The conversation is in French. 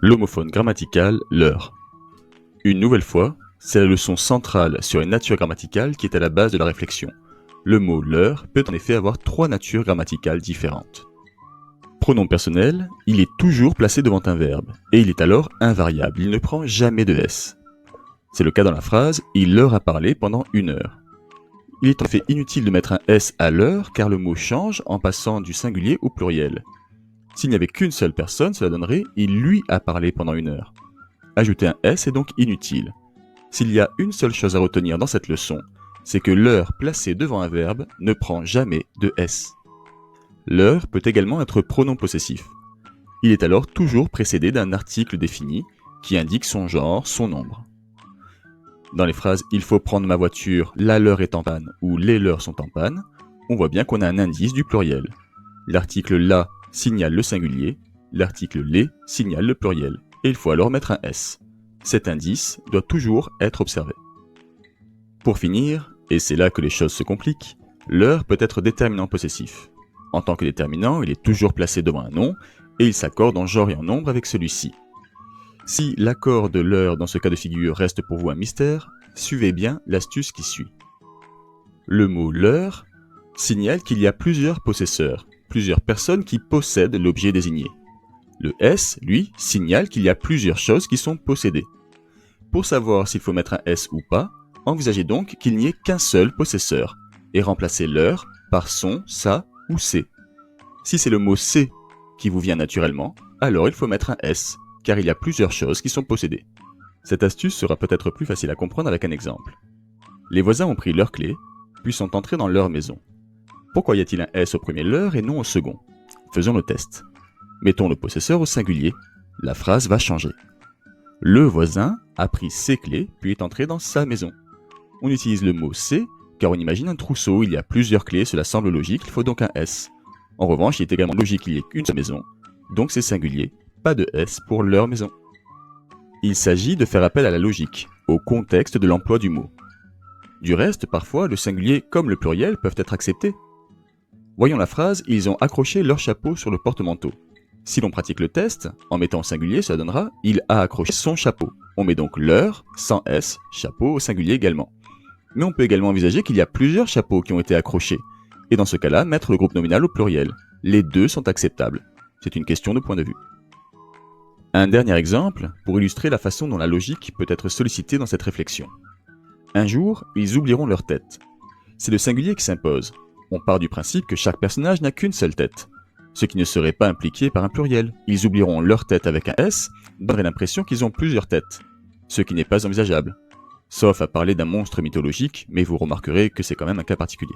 L'homophone grammatical, leur. Une nouvelle fois, c'est la leçon centrale sur une nature grammaticale qui est à la base de la réflexion. Le mot leur peut en effet avoir trois natures grammaticales différentes. Pronom personnel, il est toujours placé devant un verbe, et il est alors invariable, il ne prend jamais de S. C'est le cas dans la phrase « il leur a parlé pendant 1 heure ». Il est en fait inutile de mettre un S à l'heure car le mot change en passant du singulier au pluriel. S'il n'y avait qu'une seule personne, cela donnerait « il lui a parlé pendant 1 heure ». Ajouter un S est donc inutile. S'il y a une seule chose à retenir dans cette leçon, c'est que l'heure placée devant un verbe ne prend jamais de S. L'heure peut également être pronom possessif. Il est alors toujours précédé d'un article défini qui indique son genre, son nombre. Dans les phrases « il faut prendre ma voiture, la leur est en panne » ou « les leurs sont en panne », on voit bien qu'on a un indice du pluriel. L'article « la » signale le singulier, l'article « les » signale le pluriel, et il faut alors mettre un S. Cet indice doit toujours être observé. Pour finir, et c'est là que les choses se compliquent, l'heure peut être déterminant possessif. En tant que déterminant, il est toujours placé devant un nom, et il s'accorde en genre et en nombre avec celui-ci. Si l'accord de l'heure dans ce cas de figure reste pour vous un mystère, suivez bien l'astuce qui suit. Le mot l'heure signale qu'il y a plusieurs possesseurs, plusieurs personnes qui possèdent l'objet désigné. Le S, lui, signale qu'il y a plusieurs choses qui sont possédées. Pour savoir s'il faut mettre un S ou pas, envisagez donc qu'il n'y ait qu'un seul possesseur, et remplacez l'heure par son, sa ou ses. Si c'est le mot c'est qui vous vient naturellement, alors il faut mettre un S, car il y a plusieurs choses qui sont possédées. Cette astuce sera peut-être plus facile à comprendre avec un exemple. Les voisins ont pris leurs clés, puis sont entrés dans leur maison. Pourquoi y a-t-il un S au premier leur et non au second? Faisons le test. Mettons le possesseur au singulier. La phrase va changer. Le voisin a pris ses clés, puis est entré dans sa maison. On utilise le mot c'est, car on imagine un trousseau, il y a plusieurs clés, cela semble logique, il faut donc un S. En revanche, il est également logique qu'il n'y ait qu'une seule maison, donc c'est singulier, pas de S pour leur maison. Il s'agit de faire appel à la logique, au contexte de l'emploi du mot. Du reste, parfois, le singulier comme le pluriel peuvent être acceptés. Voyons la phrase « ils ont accroché leur chapeau sur le porte-manteau ». Si l'on pratique le test, en mettant au singulier, ça donnera « il a accroché son chapeau ». On met donc leur, sans S, chapeau au singulier également. Mais on peut également envisager qu'il y a plusieurs chapeaux qui ont été accrochés, et dans ce cas-là, mettre le groupe nominal au pluriel. Les deux sont acceptables. C'est une question de point de vue. Un dernier exemple pour illustrer la façon dont la logique peut être sollicitée dans cette réflexion. Un jour, ils oublieront leur tête. C'est le singulier qui s'impose. On part du principe que chaque personnage n'a qu'une seule tête, ce qui ne serait pas impliqué par un pluriel. Ils oublieront leur tête avec un S, donnerait l'impression qu'ils ont plusieurs têtes, ce qui n'est pas envisageable. Sauf à parler d'un monstre mythologique, mais vous remarquerez que c'est quand même un cas particulier.